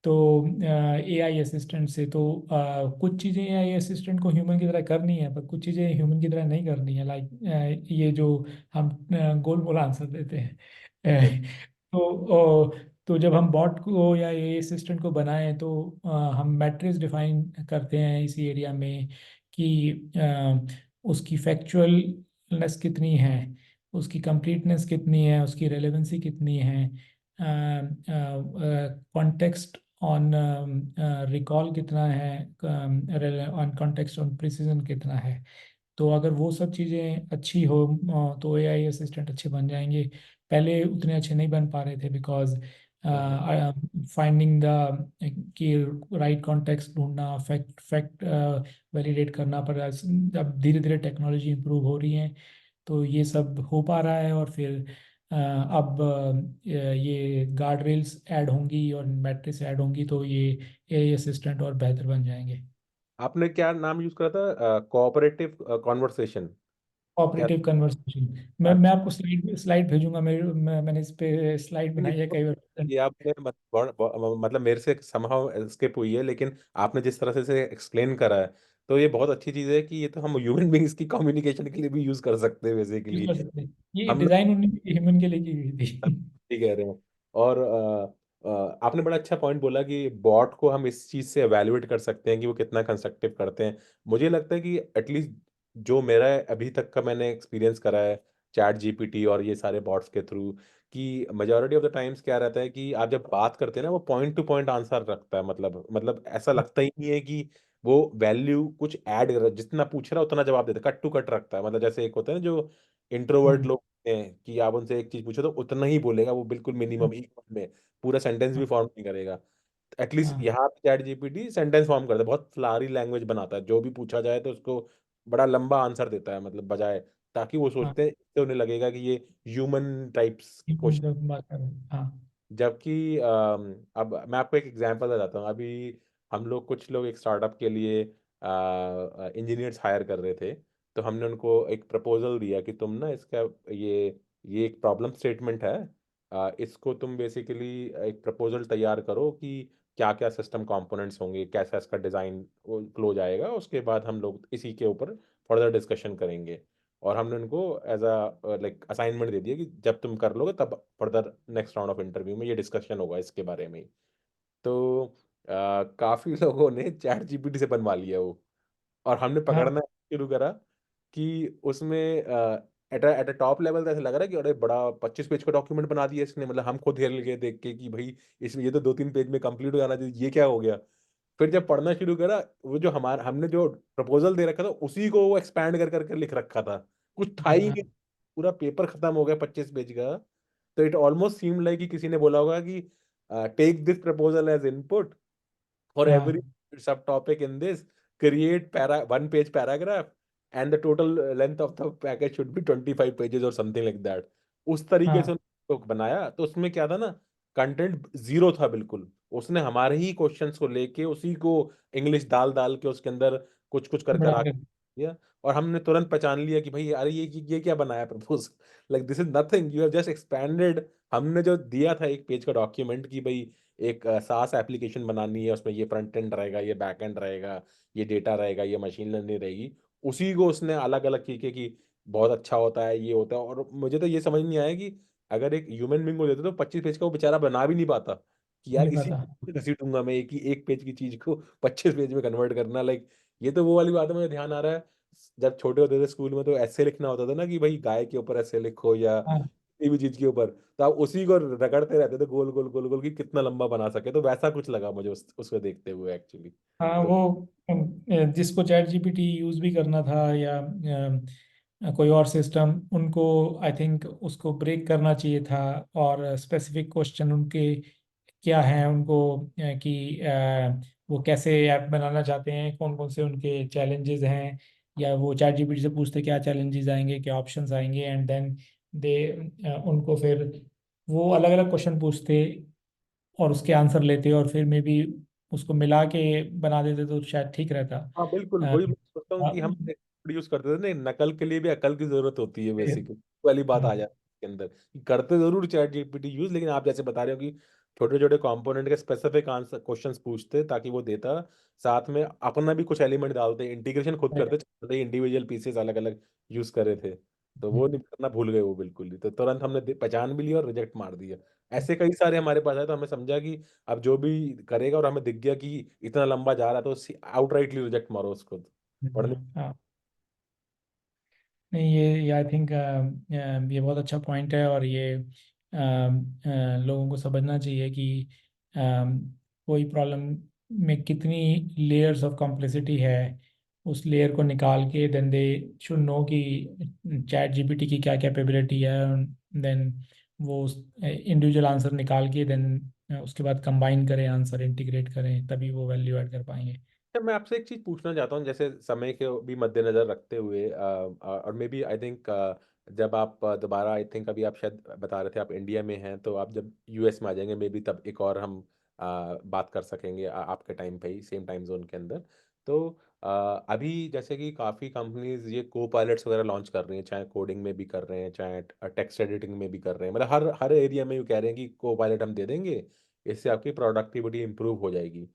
तो एआई असिस्टेंट से, तो कुछ चीज़ें एआई असिस्टेंट को ह्यूमन की तरह करनी है, पर कुछ चीज़ें ह्यूमन की तरह नहीं करनी है। लाइक ये जो हम गोल मोल आंसर देते हैं। तो जब हम बॉट को या एआई असिस्टेंट को बनाएं तो हम मैट्रिक्स डिफाइन करते हैं इसी एरिया में कि उसकी फैक्चुअलनेस कितनी है, उसकी कंप्लीटनेस कितनी है, उसकी रेलेवेंसी कितनी है, कॉन्टेक्स्ट ऑन रिकॉल कितना है, ऑन कॉन्टेक्स्ट ऑन प्रिसीजन कितना है। तो अगर वो सब चीज़ें अच्छी हो तो एआई असिस्टेंट अच्छे बन जाएंगे। पहले उतने अच्छे नहीं बन पा रहे थे बिकॉज फाइंडिंग द कि राइट कॉन्टेक्स्ट ढूंढना, फैक्ट फैक्ट वैलिडेट करना। पर अब धीरे धीरे टेक्नोलॉजी इंप्रूव हो रही है तो ये सब हो पा रहा है। और फिर अब ये गार्ड रेल्स ऐड होंगी और मैट्रिक्स ऐड होंगी तो ये एआई असिस्टेंट और बेहतर बन जाएंगे। आपने क्या नाम यूज करा था, कोऑपरेटिव कॉन्वर्सेशन? क्या? Operative conversation. मैं अच्छा। आपको स्लाइड स्लाइड भेजूंगा। मैंने इस पे स्लाइड नहीं, बनाई है कई बार। ये आपने मतलब मेरे से समहाउ स्किप हुई है, लेकिन आपने जिस तरह से इसे एक्सप्लेन करा है, तो ये बहुत अच्छी चीज़ है कि ये तो हम ह्यूमन बींग्स की कम्युनिकेशन के लिए भी यूज कर सकते हैं यूज बेसिकली। कर सकते हैं, ये हम डिजाइन उन्हीं ह्यूमन के लिए की गई थी। ठीक कह रहे हैं। और आपने बड़ा अच्छा पॉइंट बोला कि बॉट को हम इस चीज़ से एवेल्युएट कर सकते हैं कि वो कितना कंस्ट्रक्टिव करते हैं। मुझे लगता है कि एटलीस्ट जो मेरा अभी तक का मैंने एक्सपीरियंस करा है चैट जीपीटी और ये सारे बॉट्स के थ्रू, कि मेजोरिटी ऑफ द टाइम्स क्या रहता है कि आप जब बात करते हैं ना, वो पॉइंट टू पॉइंट आंसर रखता है। मतलब ऐसा लगता ही नहीं है कि वो वैल्यू कुछ ऐड कर रहा है। जितना पूछ रहा है उतना जवाब देता है, कट टू कट रखता है। मतलब जैसे एक होता है ना जो इंट्रोवर्ट हम्म, लोग हैं, कि आप उनसे एक चीज पूछो तो उतना ही बोलेगा वो, बिल्कुल हम्म, मिनिमम एक मिनट में पूरा सेंटेंस भी हाँ, फॉर्म नहीं करेगा। एटलीस्ट हाँ, यहाँ पे चैट जीपीटी सेंटेंस फॉर्म करता है, बहुत फ्लारी लैंग्वेज बनाता है। जो भी पूछा जाए तो उसको बड़ा लंबा आंसर देता है, मतलब बजाय, ताकि वो हाँ, सोचते हैं, इससे उन्हें लगेगा कि ये ह्यूमन टाइप्स human क्वेश्चन। जब बात कर रहे हैं, हाँ, जबकि अब मैं आपको एक एग्जांपल बताता हूँ। अभी हम लोग, कुछ लोग एक स्टार्टअप के लिए इंजीनियर्स हायर कर रहे थे। तो हमने उनको एक प्रपोजल दिया कि तुम ना इसका, ये एक प्रॉब्लम स्टेटमेंट है, इसको तुम बेसिकली एक प्रपोजल तैयार करो कि क्या क्या सिस्टम कंपोनेंट्स होंगे, कैसा इसका डिज़ाइन फ्लो जाएगा। उसके बाद हम लोग इसी के ऊपर फर्दर डिस्कशन करेंगे। और हमने उनको एज अ लाइक असाइनमेंट दे दिया कि जब तुम कर लोगे तब further next round of interview में ये डिस्कशन होगा इसके बारे में ही। तो काफ़ी लोगों ने चैट जीपीटी से बनवा लिया वो। और हमने हाँ, पकड़ना शुरू करा कि उसमें एट अ टॉप लेवल तो ऐसा लग रहा है कि अरे बड़ा 25 पेज का डॉक्यूमेंट बना दिया इसने। मतलब हम खुद हिल गए देख के कि भाई इसमें ये तो 2-3 पेज में कंप्लीट हो जाना चाहिए, ये क्या हो गया। फिर जब पढ़ना शुरू करा, वो जो हमारा हमने जो प्रपोजल दे रखा था उसी को वो एक्सपैंड कर करके लिख रखा था। कुछ था ही नहीं, हाँ, पूरा पेपर खत्म हो गया 25 पेज का। तो इट ऑलमोस्ट सीम लाइक कि किसी ने बोला होगा कि take this proposal as input for every हाँ, subtopic in this, create one page paragraph, and the total length of the package should be 25 pages or something like that। उस तरीके से हाँ, उन्होंने तो बनाया। तो उसमें क्या था ना, कंटेंट जीरो था बिल्कुल। उसने हमारे ही क्वेश्चंस को लेके उसी को इंग्लिश डाल डाल के उसके अंदर कुछ कुछ कर कर बड़ा आ कर, दिया। और हमने तुरंत पहचान लिया कि भाई अरे ये क्या बनाया propose, like this is nothing, you have just expanded. हमने जो दिया था एक पेज का डॉक्यूमेंट कि भाई एक सास एप्लीकेशन बनानी है, उसमें ये फ्रंट एंड रहेगा, ये बैक एंड रहेगा, ये डेटा रहेगा, ये मशीन लर्निंग रहेगी, उसी को उसने अलग अलग तरीके की बहुत अच्छा होता है, ये होता है। और मुझे तो ये समझ नहीं आया कि अगर एक ह्यूमन बींग को देते तो 25 पेज का वो बेचारा बना भी नहीं पाता, कि यार नहीं इसी पता। घसीटूंगा मैं एक पेज की चीज को 25 पेज में कन्वर्ट करना। लाइक ये तो वो वाली बात है, मुझे ध्यान आ रहा है जब छोटे होते थे स्कूल में तो ऐसे लिखना होता था ना कि भाई गाय के ऊपर ऐसे लिखो, या हाँ, किसी भी चीज़ के ऊपर, तो आप उसी को रगड़ते रहते थे गोल, गोल, गोल, गोल कि कितना लंबा बना सके, तो वैसा कुछ लगा मुझे उस उसको देखते हुए एक्चुअली। हाँ, तो वो जिसको चैट जीपीटी यूज़ भी करना था या कोई और सिस्टम, उनको आई थिंक उसको ब्रेक करना चाहिए था, और स्पेसिफिक क्वेश्चन उनके क्या हैं, उनको कि वो कैसे ऐप बनाना चाहते हैं, कौन कौन से उनके चैलेंजेस हैं, या वो चैट जीपीटी से पूछते क्या चैलेंजेस आएंगे, क्या ऑप्शंस आएंगे, एंड देन दे उनको फिर वो अलग अलग क्वेश्चन पूछते और उसके आंसर लेते और फिर मे बी उसको मिला के बना देते तो शायद ठीक रहता। हाँ, बिल्कुल, अ, वही मैं सोचता हूँ कि हम यूज़ करते थे ना, नकल के लिए भी अकल की ज़रूरत होती है बेसिकली, वाली बात आ हाँ, जाती है इसके अंदर। कि करते ज़रूर चैट जीपीटी यूज़, लेकिन आप जैसे बता रहे हो कि छोटे-छोटे कंपोनेंट के स्पेसिफिक आंसर क्वेश्चन्स पूछते ताकि वो देता, साथ में अपना भी कुछ एलिमेंट डालते, इंटीग्रेशन खुद करते, इंडिविजुअल पीसेस अलग-अलग यूज़ करे थे। तो वो नहीं करना भूल गए वो बिल्कुल ही, तो तुरंत हमने पहचान भी लिया और रिजेक्ट मार दिया। ऐसे कई सारे हमारे पास आए, तो हमने समझा कि अब जो भी करेगा और हमें दिख गया कि इतना लंबा जा रहा है, तो आउटराइटली रिजेक्ट मारो उसको। पढ़ने हाँ। नहीं, ये आई थिंक ये बहुत अच्छा पॉइंट है, और ये लोगों को समझना चाहिए कि कोई प्रॉब्लम में कितनी लेयर्स ऑफ कॉम्प्लेक्सिटी है, उस लेयर को निकाल के देन दे शुड नो कि चैट जीपीटी की क्या कैपेबिलिटी है, देन वो इंडिविजुअल आंसर निकाल के देन उसके बाद कंबाइन करें, आंसर इंटीग्रेट करें, तभी वो वैल्यू ऐड कर पाएंगे। अच्छा, मैं आपसे एक चीज़ पूछना चाहता हूँ, जैसे समय के भी मद्देनज़र रखते हुए और मे बी आई थिंक जब आप दोबारा आई थिंक अभी आप शायद बता रहे थे आप इंडिया में हैं, तो आप जब यूएस में आ जाएँगे मे बी तब एक और हम बात कर सकेंगे आपके टाइम पे ही सेम टाइम ज़ोन के अंदर। तो अभी जैसे कि काफ़ी कंपनीज़ ये को-पायलट्स वगैरह लॉन्च कर रही हैं, चाहे कोडिंग में भी कर रहे हैं, चाहे टेक्स्ट एडिटिंग में भी कर रहे हैं। मतलब हर हर एरिया में ये कह रहे हैं कि को-पायलट हम दे देंगे, इससे आपकी प्रोडक्टिविटी इम्प्रूव हो जाएगी।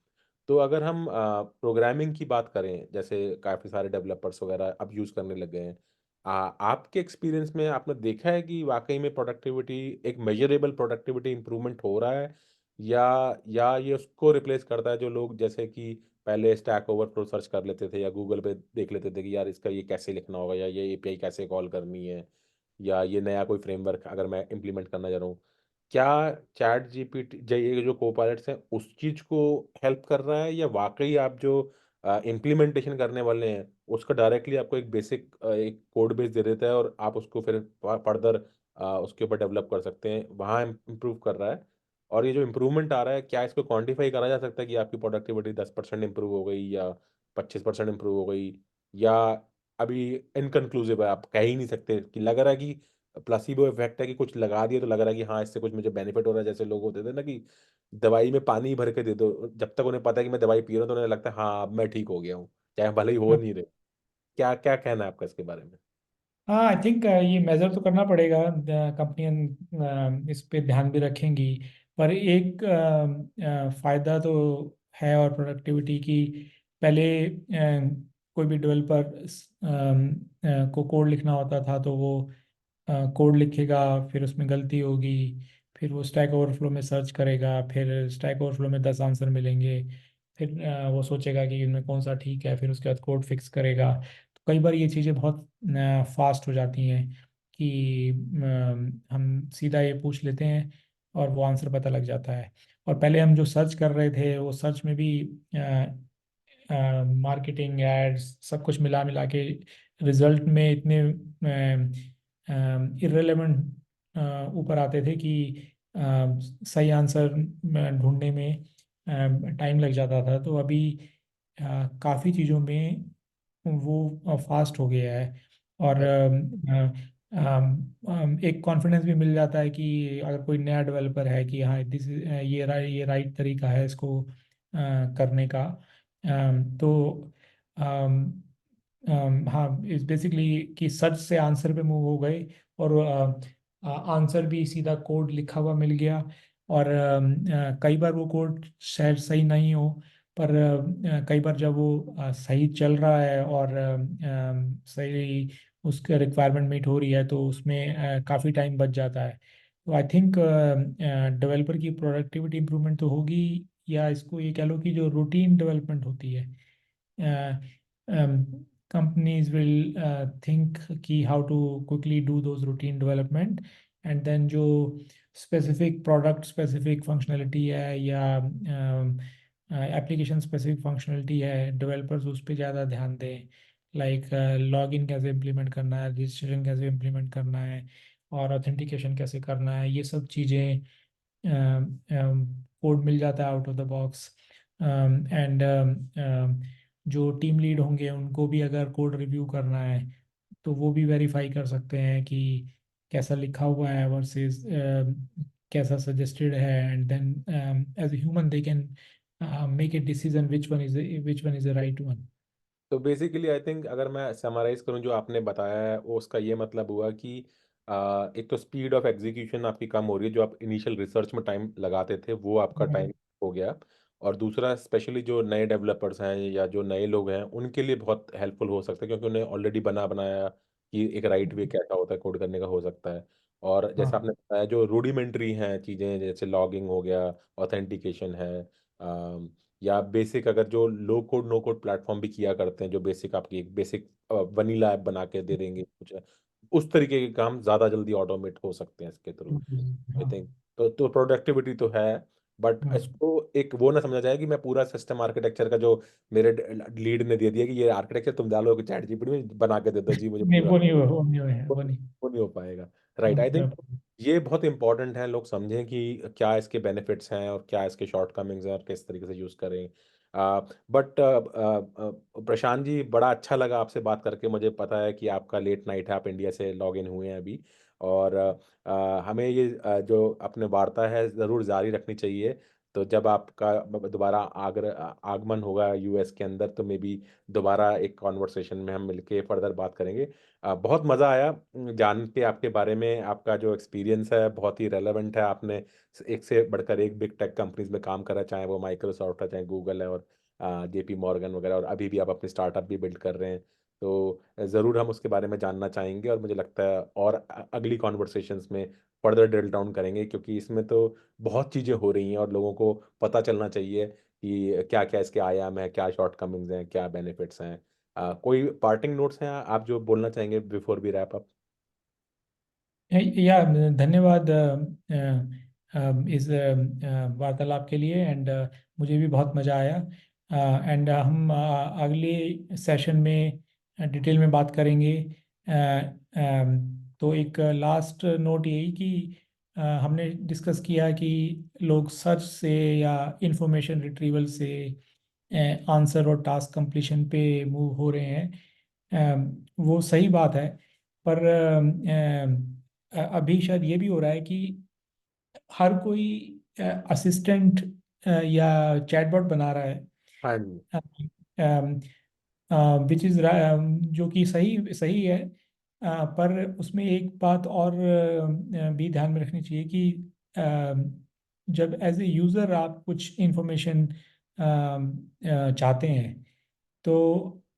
तो अगर हम प्रोग्रामिंग की बात करें, जैसे काफ़ी सारे डेवलपर्स वगैरह अब यूज़ करने लग गए हैं। आपके एक्सपीरियंस में आपने देखा है कि वाक़ई में प्रोडक्टिविटी एक मेज़रेबल प्रोडक्टिविटी इम्प्रूवमेंट हो रहा है? या ये उसको रिप्लेस करता है जो लोग जैसे कि पहले स्टैक ओवरफ्लो सर्च कर लेते थे या गूगल पे देख लेते थे कि यार इसका ये कैसे लिखना होगा या ये एपीआई कैसे कॉल करनी है या ये नया कोई फ्रेमवर्क अगर मैं इम्प्लीमेंट करना चाह रहा हूँ। क्या चैट जीपीटी ये जो कोपायलट्स हैं, उस चीज़ को हेल्प कर रहा है या वाक़ई आप जो इम्प्लीमेंटेशन करने वाले हैं, उसका डायरेक्टली आपको एक बेसिक एक कोड बेस दे देता है और आप उसको फिर फर्दर उसके ऊपर डेवलप कर सकते हैं, वहाँ इम्प्रूव कर रहा है? और ये जो इम्प्रूवमेंट आ रहा है, क्या इसको क्वांटिफ़ाई करा जा सकता है कि आपकी प्रोडक्टिविटी 10% इम्प्रूव हो गई या 25% इम्प्रूव हो गई? या अभी इनकन्क्लूसिव है, आप कह ही नहीं सकते कि लग रहा है कि प्लेसिबो इफ़ेक्ट है कि कुछ लगा दिया तो लग रहा है कि हाँ, इससे कुछ मुझे बेनिफिट हो रहा है। जैसे लोग होते थे ना कि दवाई में पानी भर के दे दो, जब तक उन्हें पता है कि मैं दवाई पी रहा हूँ तो उन्हें लगता है हाँ, अब मैं ठीक हो गया हूँ, चाहे भले ही हो नहीं रहे। क्या क्या कहना है आपका इसके बारे में? हाँ, आई थिंक ये मेजर तो करना पड़ेगा, कंपनियां इस पे ध्यान भी रखेंगी, पर एक फायदा तो है और प्रोडक्टिविटी की। पहले कोई भी डेवलपर को कोड लिखना होता था, तो वो कोड लिखेगा, फिर उसमें गलती होगी, फिर वो स्टैक ओवरफ्लो में सर्च करेगा, फिर स्टैक ओवरफ्लो में 10 आंसर मिलेंगे, फिर वो सोचेगा कि इनमें कौन सा ठीक है, फिर उसके बाद कोड फिक्स करेगा। तो कई बार ये चीज़ें बहुत फास्ट हो जाती हैं कि हम सीधा ये पूछ लेते हैं और वो आंसर पता लग जाता है। और पहले हम जो सर्च कर रहे थे, वो सर्च में भी मार्केटिंग एड्स सब कुछ मिला मिला के रिजल्ट में इतने इर्रेलेवेंट ऊपर आते थे कि सही आंसर ढूंढने में टाइम लग जाता था। तो अभी काफ़ी चीज़ों में वो फास्ट हो गया है, और एक कॉन्फिडेंस भी मिल जाता है कि अगर कोई नया डेवलपर है कि हाँ ये राइट तरीका है इसको करने का। तो हाँ, इस बेसिकली कि सच से आंसर पे मूव हो गए, और आंसर भी सीधा कोड लिखा हुआ मिल गया। और कई बार वो कोड शायद सही नहीं हो, पर कई बार जब वो सही चल रहा है और सही उसके रिक्वायरमेंट मीट हो रही है, तो उसमें काफ़ी टाइम बच जाता है। तो आई थिंक डेवलपर की प्रोडक्टिविटी इंप्रूवमेंट तो होगी, या इसको ये कह लो कि जो रूटीन डेवलपमेंट होती है, companies will think कि how to quickly do those routine development, and then जो स्पेसिफिक प्रोडक्ट स्पेसिफिक फंक्शनलिटी है या एप्लीकेशन स्पेसिफिक फंक्शनलिटी है, डेवलपर्स उस पर ज़्यादा ध्यान दें। लाइक लॉगिन कैसे इम्प्लीमेंट करना है, रजिस्ट्रेशन कैसे इम्प्लीमेंट करना है, और ऑथेंटिकेशन कैसे करना है, ये सब चीज़ें कोड मिल जाता है out of the box. And जो टीम लीड होंगे उनको भी अगर कोड रिव्यू करना है तो वो भी वेरीफाई कर सकते हैं कि कैसा लिखा हुआ है वर्सेस कैसा सजेस्टेड है, and then as a human they can make a decision which one is the right one. तो बेसिकली आई थिंक अगर मैं समराइज़ करूँ जो आपने बताया है, वो उसका ये मतलब हुआ कि एक तो स्पीड ऑफ एग्ज़ीक्यूशन आपकी कम हो रही है, जो आप इनिशियल रिसर्च में टाइम लगाते थे, वो आपका टाइम हो गया। और दूसरा स्पेशली जो नए डेवलपर्स हैं या जो नए लोग हैं, उनके लिए बहुत हेल्पफुल हो सकता है क्योंकि उन्हें ऑलरेडी बना-बनाया कि एक राइट वे कैसा होता है कोड करने का हो सकता है। और जैसा हाँ। आपने बताया जो रूडिमेंट्री हैं चीज़ें जैसे लॉगिंग हो गया, ऑथेंटिकेशन है, अ या बेसिक अगर जो लो कोड नो कोड प्लेटफॉर्म भी किया करते हैं जो बेसिक आपकी एक बेसिक वनीला ऐप बना के दे देंगे कुछ उस तरीके के काम ज़्यादा जल्दी ऑटोमेट हो सकते हैं इसके थ्रू। आई हाँ। थिंक तो प्रोडक्टिविटी तो है, बट हाँ। इसको एक वो ना समझा जाए कि मैं पूरा सिस्टम आर्किटेक्चर का जो मेरे लीड ने दे दिया कि ये आर्किटेक्चर तुम डालो चैट जीपीटी में बना के दे दो जी मुझे नहीं, पूरा। वो नहीं हो, वो नहीं हो, वो वो नहीं। वो नहीं हो पाएगा। वो राइट, आई नहीं थिंक हो ये बहुत इंपॉर्टेंट है लोग समझें कि क्या इसके बेनिफिट्स हैं और क्या इसके शॉर्टकमिंग्स हैं और किस तरीके से यूज़ करें। बट प्रशांत जी बड़ा अच्छा लगा आपसे बात करके। मुझे पता है कि आपका लेट नाइट है, आप इंडिया से लॉग इन हुए हैं अभी। और हमें ये जो अपने वार्ता है ज़रूर जारी रखनी चाहिए। तो जब आपका दोबारा आगमन होगा यूएस के अंदर तो मे बी दोबारा एक कॉन्वर्सेशन में हम मिलके फर्दर बात करेंगे। बहुत मज़ा आया जान के आपके बारे में, आपका जो एक्सपीरियंस है बहुत ही रेलेवेंट है। आपने एक से बढ़कर एक बिग टेक कंपनीज़ में काम करा, चाहे वो माइक्रोसॉफ्ट है, चाहे गूगल है और जेपी मॉर्गन वगैरह, और अभी भी आप अपनी स्टार्टअप भी बिल्ड कर रहे हैं। तो ज़रूर हम उसके बारे में जानना चाहेंगे और मुझे लगता है और अगली कॉन्वर्सेशंस में फर्दर ड्रिल डाउन करेंगे क्योंकि इसमें तो बहुत चीज़ें हो रही हैं और लोगों को पता चलना चाहिए कि क्या-क्या इसके आयाम हैं, क्या शॉर्टकमिंग्स हैं, क्या बेनिफिट्स हैं। कोई पार्टिंग नोट्स हैं आप जो बोलना चाहेंगे बिफोर वी रैप अप? या धन्यवाद इस वार्तालाप के लिए। एंड मुझे भी बहुत मज़ा आया। एंड हम अगले सेशन में डिटेल में बात करेंगे। तो एक लास्ट नोट यही कि हमने डिस्कस किया कि लोग सर्च से या इंफॉर्मेशन रिट्रीवल से आंसर और टास्क कंप्लीशन पे मूव हो रहे हैं। वो सही बात है, पर अभी शायद ये भी हो रहा है कि हर कोई असिस्टेंट या चैटबॉट बना रहा है, हाँ जी। विच इज़ जो कि सही सही है। पर उसमें एक बात और भी ध्यान में रखनी चाहिए कि जब एज ए यूज़र आप कुछ इंफॉर्मेशन चाहते हैं, तो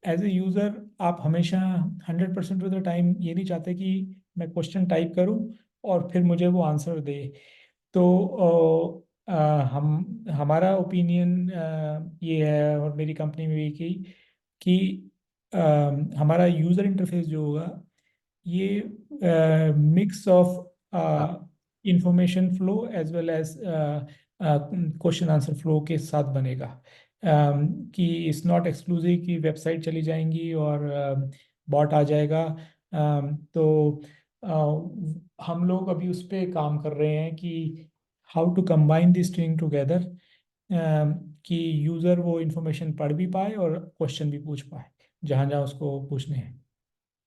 एज ए यूज़र आप हमेशा 100% ऑफ द टाइम ये नहीं चाहते कि मैं क्वेश्चन टाइप करूं और फिर मुझे वो आंसर दे। तो हम हमारा ओपिनियन ये है, और मेरी कंपनी में भी कि अ, हमारा यूज़र इंटरफेस जो होगा ये मिक्स हाँ, of information flow as well as question answer flow के साथ बनेगा। कि इट्स नॉट एक्सक्लूसिव कि वेबसाइट चली जाएंगी और बॉट आ जाएगा। तो हम लोग अभी उस पर काम कर रहे हैं कि how to combine this thing together, कि यूज़र वो इंफॉर्मेशन पढ़ भी पाए और क्वेश्चन भी पूछ पाए जहाँ जहाँ उसको पूछने हैं।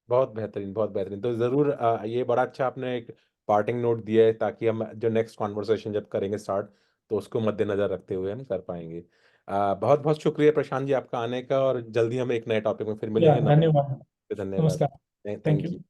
बहुत बेहतरीन, बहुत बेहतरीन। तो ज़रूर ये बड़ा अच्छा आपने एक पार्टिंग नोट दिया है ताकि हम जो नेक्स्ट कन्वर्सेशन जब करेंगे स्टार्ट, तो उसको मद्देनज़र रखते हुए हम कर पाएँगे। बहुत-बहुत शुक्रिया प्रशांत जी आपका आने का और जल्दी हम एक नए टॉपिक में फिर या मिलेंगे। धन्यवाद। धन्यवाद। नमस्कार। Thank thank thank you. You.